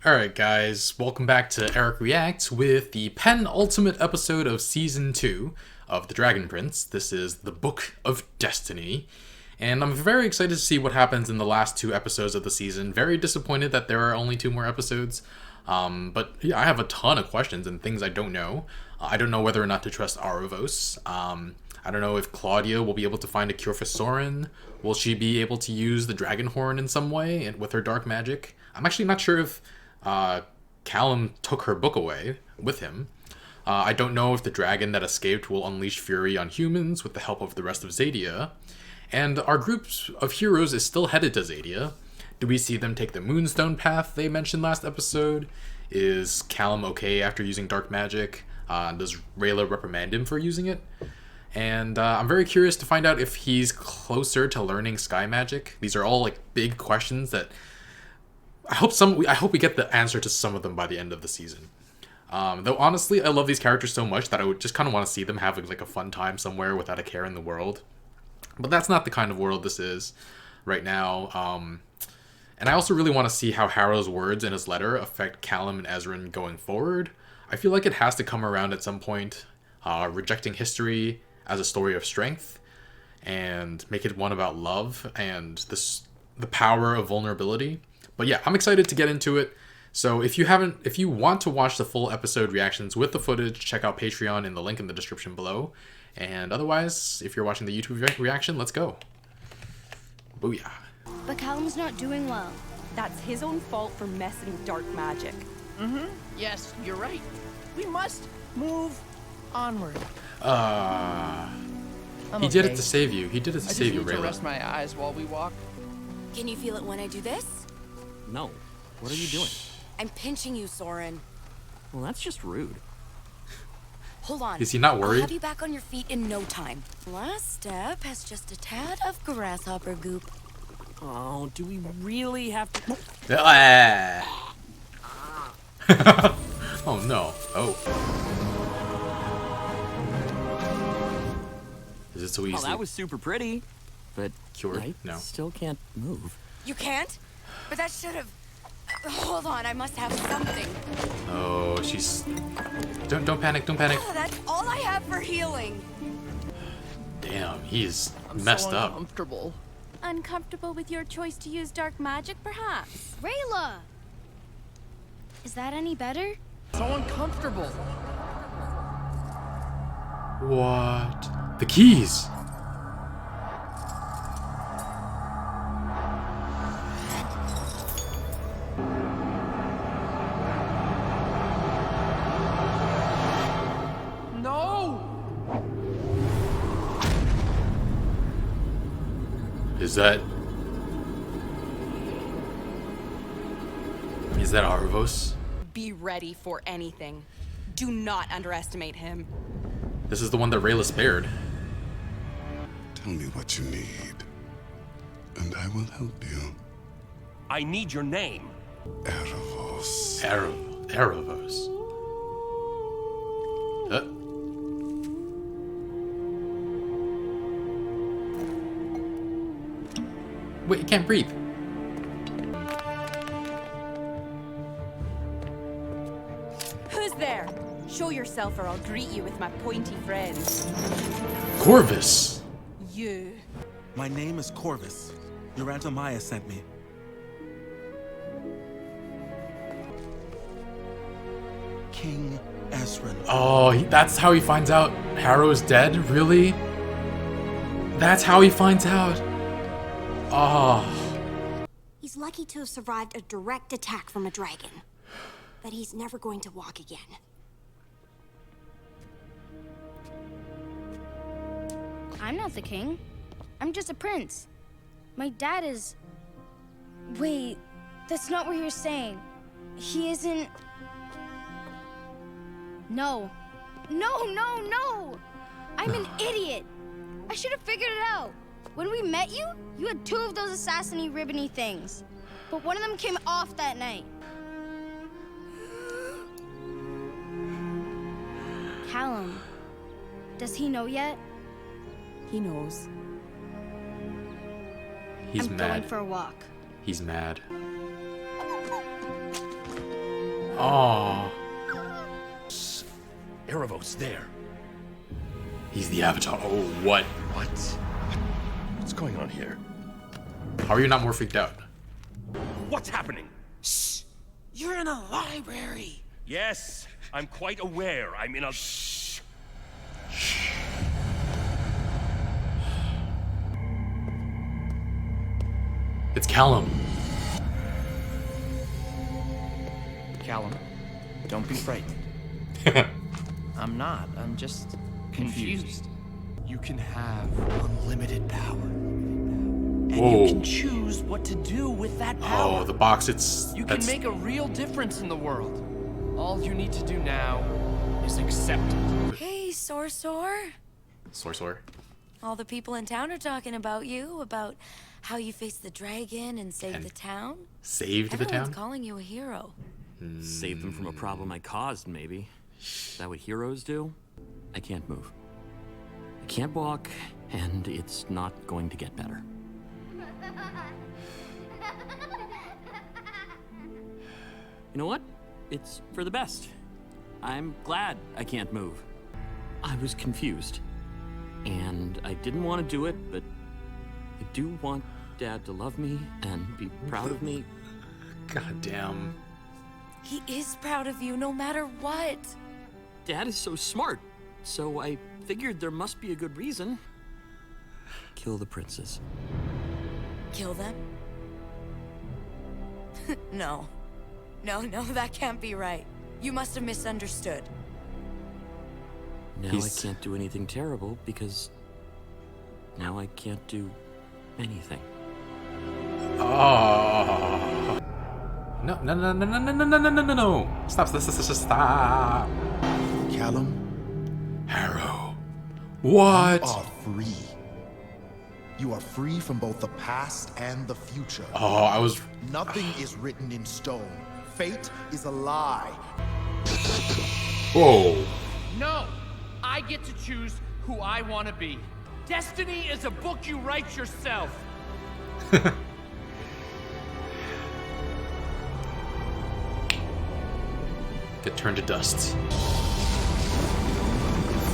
Alright guys, welcome back to Eric Reacts with the penultimate episode of Season 2 of The Dragon Prince. This is the Book of Destiny, and I'm very excited to see what happens in the last two episodes of the season. Very disappointed that there are only two more episodes, but yeah, I have a ton of questions and things I don't know. I don't know whether or not to trust Aravos. I don't know if Claudia will be able to find a cure for Soren. Will she be able to use the dragon horn in some way and with her dark magic? I'm actually not sure if Callum took her book away with him. I don't know if the dragon that escaped will unleash fury on humans with the help of the rest of Zadia. And our group of heroes is still headed to Zadia. Do we see them take the Moonstone path they mentioned last episode? Is Callum okay after using dark magic? Does Rayla reprimand him for using it? And I'm very curious to find out if he's closer to learning sky magic. These are all like big questions that I hope we get the answer to some of them by the end of the season. Though honestly, I love these characters so much that I would just kind of want to see them have like a fun time somewhere without a care in the world. But that's not the kind of world this is right now. And I also really want to see how Harrow's words in his letter affect Callum and Ezran going forward. I feel like it has to come around at some point, rejecting history as a story of strength, and make it one about love and the power of vulnerability. But yeah, I'm excited to get into it. So if you want to watch the full episode reactions with the footage, check out Patreon in the link in the description below. And otherwise, if you're watching the YouTube reaction, let's go. Booyah. But Callum's not doing well. That's his own fault for messing with dark magic. Yes, you're right. We must move onward. He did it to save you. He did it to save you, I just need to Rayla. rest my eyes while we walk. Can you feel it when I do this? No. What are you doing? I'm pinching you, Soren. Well, that's just rude. Hold on. Is he not I'll worried? have you back on your feet in no time. Last step has just a tad of grasshopper goop. Oh, do we really have to... Oh no. Oh. Is it so easy? Oh, that was super pretty. But Cured? I No. still can't move. You can't? But that should have... Hold on, I must have something. Oh, she's... Don't panic, don't panic. Oh, that's all I have for healing. Damn, he's I'm messed so up. uncomfortable. Uncomfortable with your choice to use dark magic, perhaps? Rayla! Is that any better? So uncomfortable. What? The keys! No! Is that Arvos? Be ready for anything. Do not underestimate him. This is the one that Rayla spared. Tell me what you need, and I will help you. I need your name. Erebos. Aravos. Wait, you can't breathe. Who's there? Show yourself or I'll greet you with my pointy friends. Corvus! You. My name is Corvus. Your Aunt Amaya sent me. King Ezran. Oh, that's how he finds out Harrow's dead? Really? That's how he finds out? Oh. He's lucky to have survived a direct attack from a dragon. But he's never going to walk again. I'm not the king. I'm just a prince. My dad is... Wait, that's not what you're saying. He isn't... No. No! I'm an idiot. I should have figured it out. When we met you, you had two of those assassin-y ribbony things. But one of them came off that night. Callum, does he know yet? He knows. He's I'm mad. going for a walk. He's mad. Oh, Erebos there. he's the Avatar. Oh, what? What? What's going on here? How are you not more freaked out? What's happening? Shh! You're in a library. Yes, I'm quite aware. I'm in a. It's Callum. Callum, don't be frightened. I'm not. I'm just confused. You can have unlimited power. And Whoa. you can choose what to do with that power. Oh, the box. It's You can that's make a real difference in the world. All you need to do now is accept it. Hey, Sorcerer. Sorcerer. All the people in town are talking about you, about how you faced the dragon and saved And the town. Saved the Everyone's town. calling you a hero. Save them from a problem I caused, maybe. Is that what heroes do? I can't move. I can't walk, and it's not going to get better. You know what? It's for the best. I'm glad I can't move. I was confused. And I didn't want to do it, but I do want Dad to love me and be proud of me. God damn. He is proud of you no matter what. Dad is so smart, so I figured there must be a good reason. Kill the princes. Kill them? No. No, that can't be right. You must have misunderstood. Now I can't do anything terrible because now I can't do anything. Oh. No. Stop. Callum, Harrow. What? you are free. You are free from both the past and the future. Oh, I was. Nothing is written in stone. Fate is a lie. Whoa. No! I get to choose who I want to be. Destiny is a book you write yourself. Get turned to dust.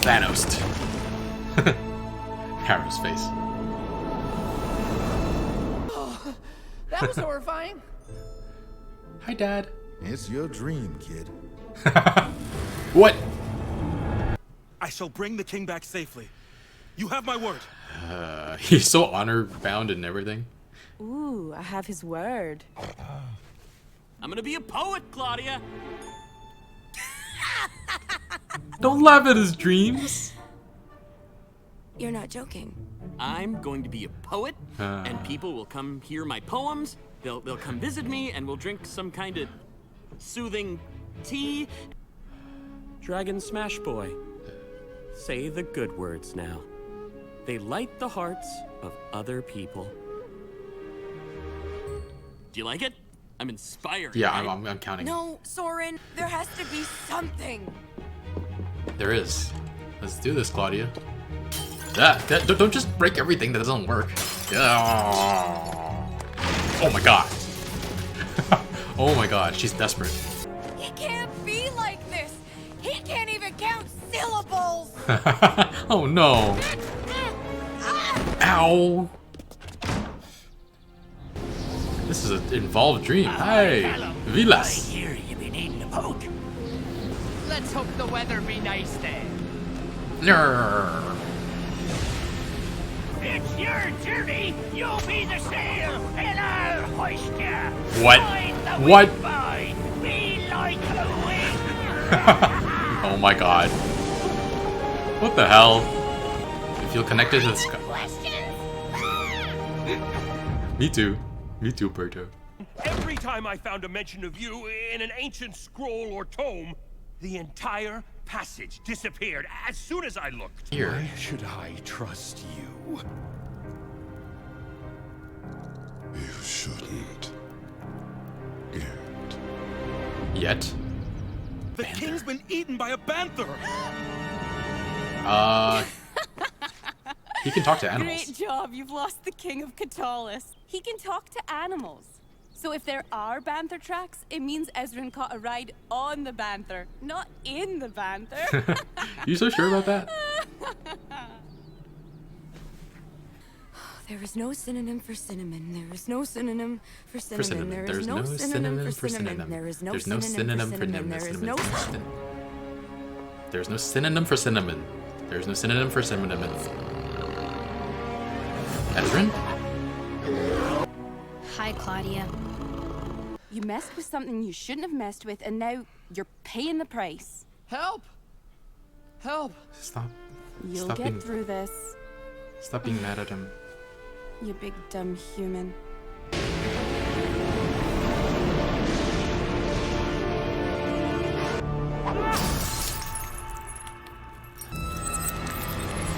Thanos. Harrow's face. That was horrifying. Hi, Dad. It's your dream, kid. What? I shall bring the king back safely. You have my word. He's so honor-bound and everything. Ooh, I have his word. I'm gonna be a poet, Claudia! Don't laugh at his dreams. You're not joking. I'm going to be a poet, and people will come hear my poems. They'll come visit me, and we'll drink some kind of soothing tea. Dragon Smash Boy, say the good words now. They light the hearts of other people. Do you like it? I'm inspired. Yeah, right? I'm counting. No, Soren, there has to be something. There is. Let's do this, Claudia. Don't just break everything that doesn't work. Oh my god. Oh my god, she's desperate. He can't be like this. He can't even count syllables. Oh no. Ow. This is an involved dream. Hey, Vilas. Here, you been eating a poke. Let's hope the weather be nice then. Nrrr. It's your journey. You'll be the sail, and I'll hoist ya. What? Find the What? wind by. Be like a wind. Oh my god. What the hell? You feel connected to the sky. Me too. Me too, Berto. Every time I found a mention of you in an ancient scroll or tome, the entire passage disappeared as soon as I looked. Here. Why should I trust you? You shouldn't. Yet. The king's been eaten by a panther. He can talk to animals. Great job, you've lost the king of Katalis. He can talk to animals. So if there are Banther tracks, it means Ezran caught a ride on the Banther, not in the Banther. You so sure about that? There is no synonym for cinnamon. There is no synonym for cinnamon. cinnamon. There is no synonym for cinnamon. There is no synonym for cinnamon. There is no There's no synonym for cinnamon. There's no synonym for cinnamon. Ezran? Hi, Claudia. You messed with something you shouldn't have messed with, and now you're paying the price. Help! Help! Stop. You'll Stop get being, through this, stop being mad at him. you big dumb human.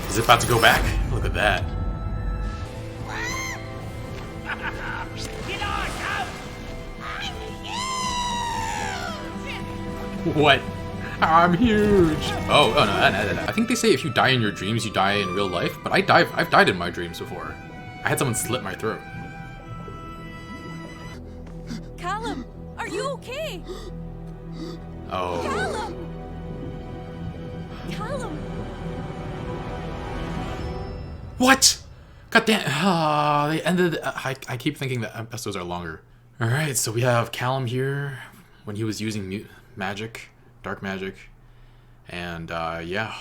Is it about to go back? Look at that. What? I'm huge. Oh no, I think they say if you die in your dreams, you die in real life. But I've died in my dreams before. I had someone slit my throat. Callum, are you okay? Oh. Callum! Callum! What? God damn. Ah, they ended. I keep thinking that episodes are longer. All right, so we have Callum here when he was using magic, dark magic, and yeah,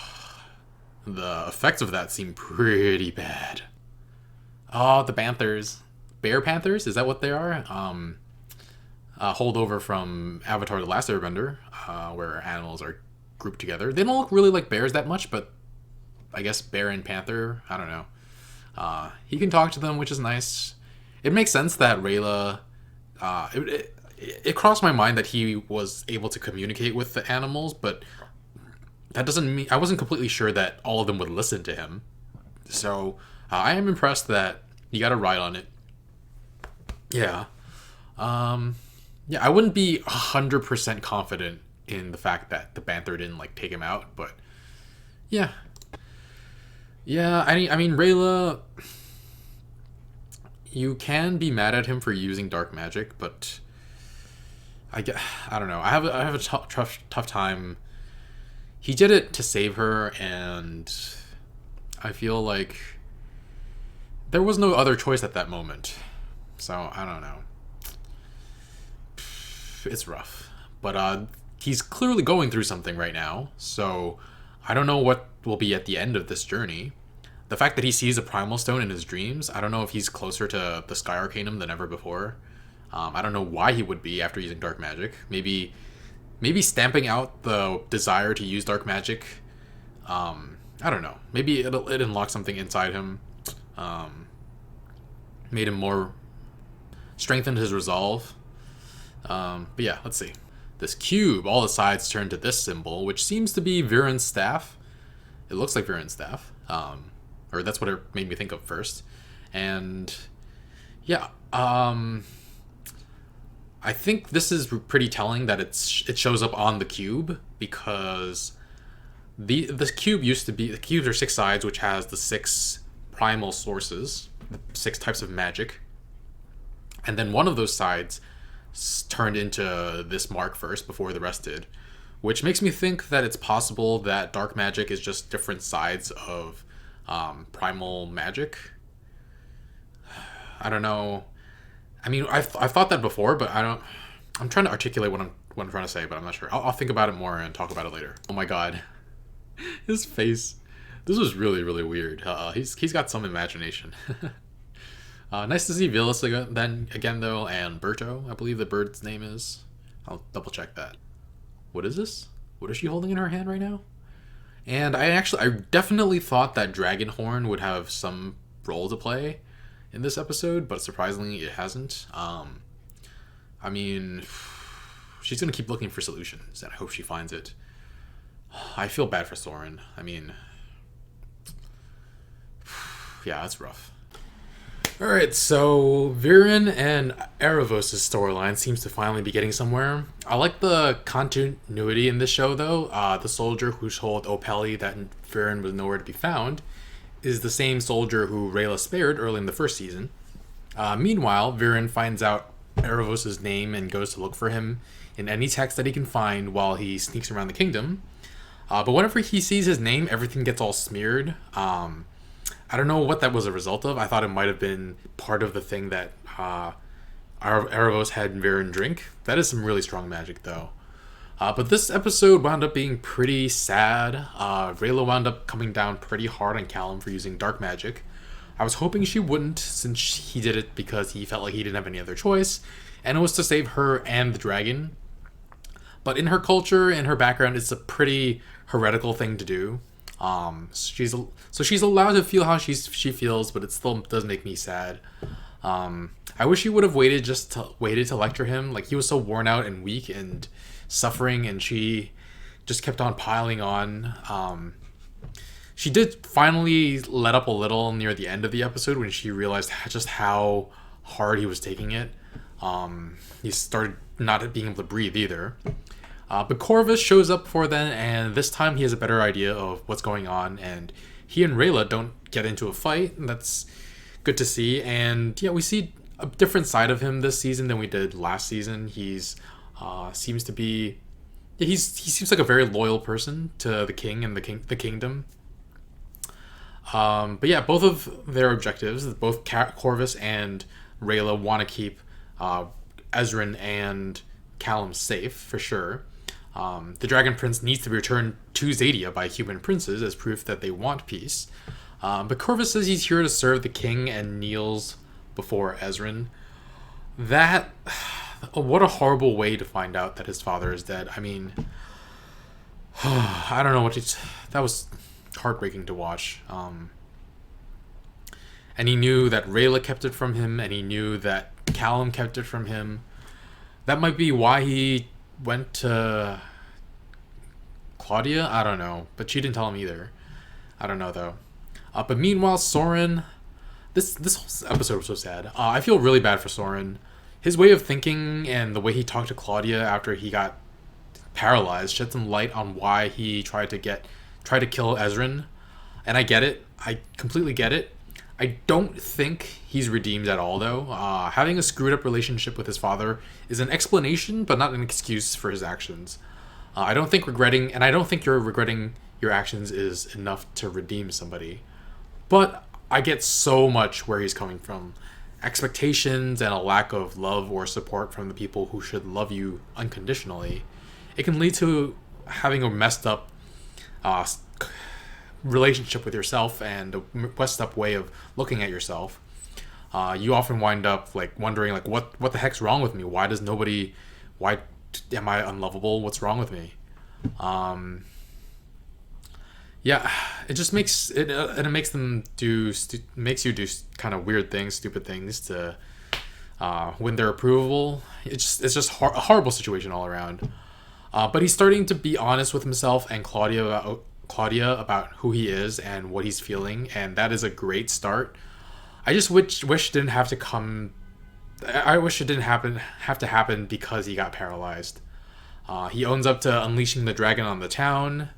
the effects of that seem pretty bad. Oh, the Banthers, Bear Panthers, is that what they are? Holdover from Avatar: The Last Airbender, where animals are grouped together. They don't look really like bears that much, but I guess bear and panther, I don't know. He can talk to them, which is nice. It makes sense that Rayla, it crossed my mind that he was able to communicate with the animals, but that doesn't mean, I wasn't completely sure that all of them would listen to him. So I am impressed that he got a ride on it. Yeah. Yeah, I wouldn't be 100% confident in the fact that the Banther didn't like take him out, but yeah. Yeah, I mean Rayla, you can be mad at him for using dark magic, but I don't know. I have a tough time. He did it to save her, and I feel like there was no other choice at that moment. So I don't know. It's rough, but he's clearly going through something right now. So I don't know what will be at the end of this journey. The fact that he sees a Primal Stone in his dreams, I don't know if he's closer to the Sky Arcanum than ever before. I don't know why he would be after using dark magic. Maybe stamping out the desire to use dark magic. I don't know. Maybe it unlocked something inside him. Made him more... strengthened his resolve. But yeah, let's see. This cube, all the sides turn to this symbol, which seems to be Viren's staff. It looks like Viren's staff. Or that's what it made me think of first. And yeah, I think this is pretty telling that it shows up on the cube, because the cube used to be, the cubes are 6 sides, which has the 6 primal sources, the 6 types of magic. And then one of those sides turned into this mark first before the rest did, which makes me think that it's possible that dark magic is just different sides of primal magic. I don't know. I mean, I've thought that before, but I'm trying to articulate what I'm trying to say, but I'm not sure. I'll think about it more and talk about it later. Oh my god, his face. This was really, really weird. He's got some imagination. Nice to see Vilas again though, and Berto, I believe the bird's name is. I'll double check that. What is this? What is she holding in her hand right now? And I definitely thought that Dragonhorn would have some role to play in this episode, but surprisingly it hasn't. I mean, she's gonna keep looking for solutions, and I hope she finds it. I feel bad for Soren. I mean, yeah, that's rough. Alright, so Viren and Erebos' storyline seems to finally be getting somewhere. I like the continuity in this show, though. The soldier who told Opeli that Viren was nowhere to be found is the same soldier who Rayla spared early in the first season. Meanwhile, Viren finds out Erebos' name and goes to look for him in any text that he can find while he sneaks around the kingdom. But whenever he sees his name, everything gets all smeared. I don't know what that was a result of. I thought it might have been part of the thing that Erebos had Viren drink. That is some really strong magic, though. But this episode wound up being pretty sad. Rayla wound up coming down pretty hard on Callum for using dark magic. I was hoping she wouldn't, since he did it because he felt like he didn't have any other choice, and it was to save her and the dragon. But in her culture and her background, it's a pretty heretical thing to do. She's allowed to feel how she feels, but it still does make me sad. I wish he would have waited to lecture him. Like, he was so worn out and weak and suffering, and she just kept on piling on. She did finally let up a little near the end of the episode when she realized just how hard he was taking it. He started not being able to breathe either. But Corvus shows up before then, and this time he has a better idea of what's going on, and he and Rayla don't get into a fight, and that's good to see. And yeah, we see a different side of him this season than we did last season. He seems like a very loyal person to the king and the kingdom. But yeah, both of their objectives, both Corvus and Rayla, want to keep Ezran and Callum safe, for sure. The Dragon Prince needs to be returned to Xadia by human princes as proof that they want peace. But Corvus says he's here to serve the king and kneels before Ezran. What a horrible way to find out that his father is dead. I mean, I don't know that was heartbreaking to watch. And he knew that Rayla kept it from him, and he knew that Callum kept it from him. That might be why he went to Claudia? I don't know. But she didn't tell him either. I don't know, though. But meanwhile, Soren... This whole episode was so sad. I feel really bad for Soren. His way of thinking and the way he talked to Claudia after he got paralyzed shed some light on why he tried to kill Ezran. And I get it. I completely get it. I don't think he's redeemed at all, though. Having a screwed up relationship with his father is an explanation, but not an excuse for his actions. I don't think regretting your actions is enough to redeem somebody. But I get so much where he's coming from. Expectations and a lack of love or support from the people who should love you unconditionally. It can lead to having a messed up relationship with yourself and a messed up way of looking at yourself. You often wind up wondering what the heck's wrong with me? Why am I unlovable? What's wrong with me? Yeah, it just makes it and it makes them makes you do kind of weird things, stupid things to win their approval. It's just a horrible situation all around. But he's starting to be honest with himself and Claudia about who he is and what he's feeling, and that is a great start. I just wish it didn't have to come. I wish it didn't have to happen because he got paralyzed. He owns up to unleashing the dragon on the town,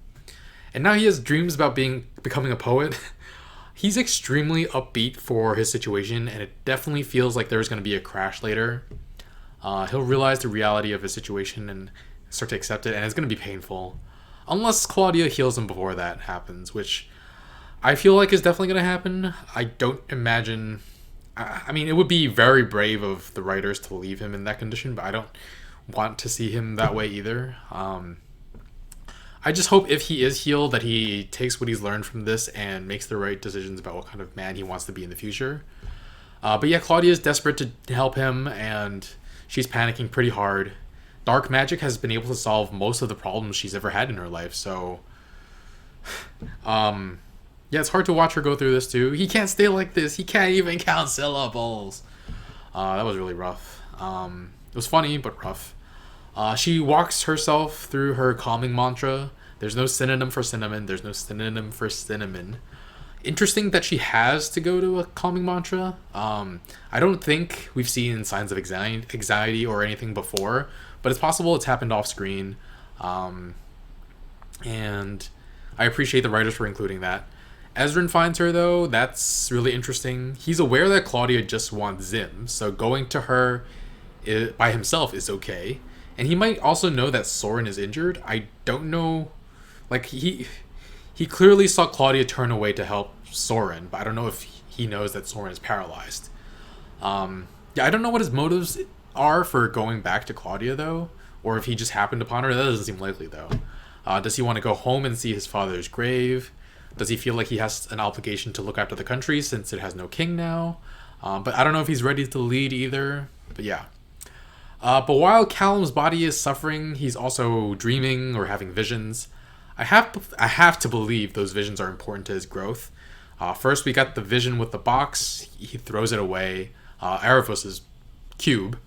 and now he has dreams about becoming a poet. He's extremely upbeat for his situation, and it definitely feels like there's going to be a crash later. He'll realize the reality of his situation and start to accept it, and it's going to be painful. Unless Claudia heals him before that happens, which I feel like is definitely going to happen. I don't imagine... I mean, it would be very brave of the writers to leave him in that condition, but I don't want to see him that way either. I just hope if he is healed that he takes what he's learned from this and makes the right decisions about what kind of man he wants to be in the future. But yeah, Claudia is desperate to help him, and she's panicking pretty hard. Dark magic has been able to solve most of the problems she's ever had in her life, so... yeah, it's hard to watch her go through this too. He can't stay like this. He can't even count syllables. That was really rough. It was funny, but rough. She walks herself through her calming mantra. There's no synonym for cinnamon. There's no synonym for cinnamon. Interesting that she has to go to a calming mantra. I don't think we've seen signs of anxiety or anything before, but it's possible it's happened off screen. And I appreciate the writers for including that. Ezran finds her, though. That's really interesting. He's aware that Claudia just wants Zim, so going to her by himself is okay. And he might also know that Soren is injured. I don't know. Like, he clearly saw Claudia turn away to help Soren, but I don't know if he knows that Soren is paralyzed. Yeah, I don't know what his motives are for going back to Claudia, though. Or if he just happened upon her. That doesn't seem likely, though. Does he want to go home and see his father's grave? Does he feel like he has an obligation to look after the country since it has no king now? But I don't know if he's ready to lead either. But yeah. But while Callum's body is suffering, he's also dreaming or having visions. I have to believe those visions are important to his growth. First, we got the vision with the box. He throws it away. Erebos' cube.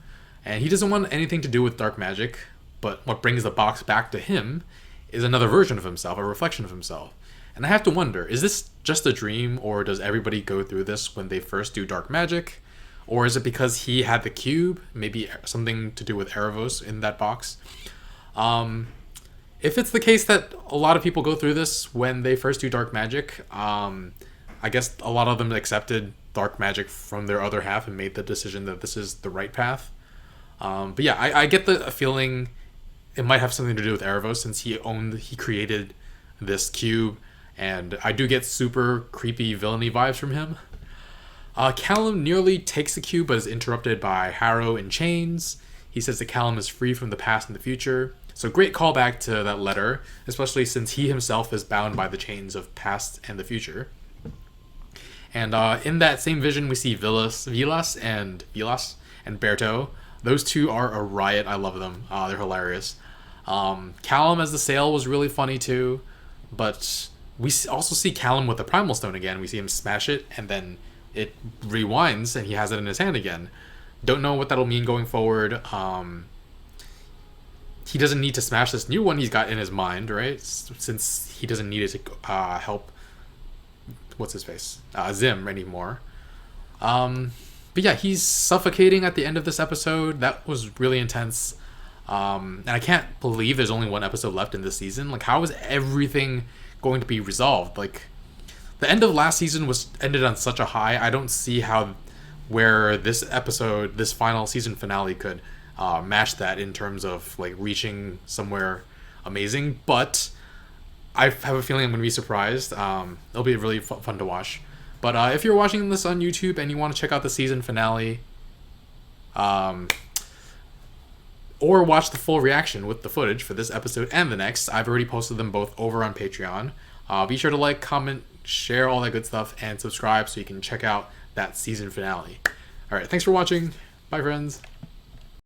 And he doesn't want anything to do with dark magic. But what brings the box back to him is another version of himself, a reflection of himself. And I have to wonder, is this just a dream, or does everybody go through this when they first do dark magic? Or is it because he had the cube? Maybe something to do with Erebos in that box? If it's the case that a lot of people go through this when they first do dark magic, I guess a lot of them accepted dark magic from their other half and made the decision that this is the right path. But yeah, I get the feeling it might have something to do with Erebos since he created this cube, and I do get super creepy villainy vibes from him. Callum nearly takes the cube but is interrupted by Harrow in chains. He says that Callum is free from the past and the future. So great callback to that letter, especially since he himself is bound by the chains of past and the future. And in that same vision, we see Vilas and Berto. Those two are a riot. I love them. They're hilarious. Callum as the Sail was really funny too, but we also see Callum with the Primal Stone again. We see him smash it, and then it rewinds, and he has it in his hand again. Don't know what that'll mean going forward. He doesn't need to smash this new one he's got in his mind, right? Since he doesn't need it to help, what's his face? Zim anymore. But yeah, he's suffocating at the end of this episode. That was really intense. And I can't believe there's only one episode left in this season. Like, how is everything going to be resolved? Like, the end of last season ended on such a high. I don't see where this episode, this final season finale could match that in terms of like reaching somewhere amazing. But I have a feeling I'm going to be surprised. It'll be really fun to watch. But if you're watching this on YouTube and you want to check out the season finale, or watch the full reaction with the footage for this episode and the next, I've already posted them both over on Patreon. Be sure to like, comment, share, all that good stuff, and subscribe so you can check out that season finale. Alright, thanks for watching. Bye, friends.